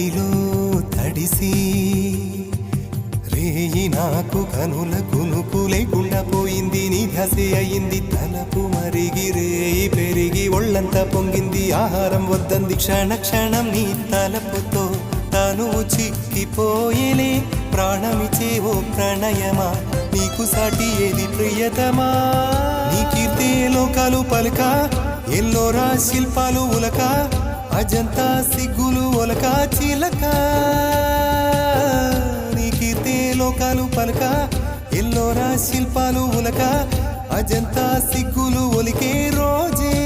మదిలో తడిసి రేయి నాకు కనుల కునుకు లేకుండా పోయింది. నీ ధ్యాసే అయింది తలపు మరిగి రేయి పెరిగి ఒళ్ళంతా పొంగింది. ఆహారం వద్దంది క్షణ క్షణం నీ తలపుతో తను చిక్కిపోయేలే. ప్రాణమిచే ఓ ప్రణయమా నీకు సాటి ఏది ప్రియతమా. నీ కీర్తే లోకాలు పలక ఎల్లోరా శిల్పాలు ఉలక అజంతా సిగ్గులు ఒలక చిలక. నీ కీర్తే లోకాలు పలక ఎల్లోరా శిల్పాలు ఉలక అజంతా సిగ్గులు ఒలికే రోజే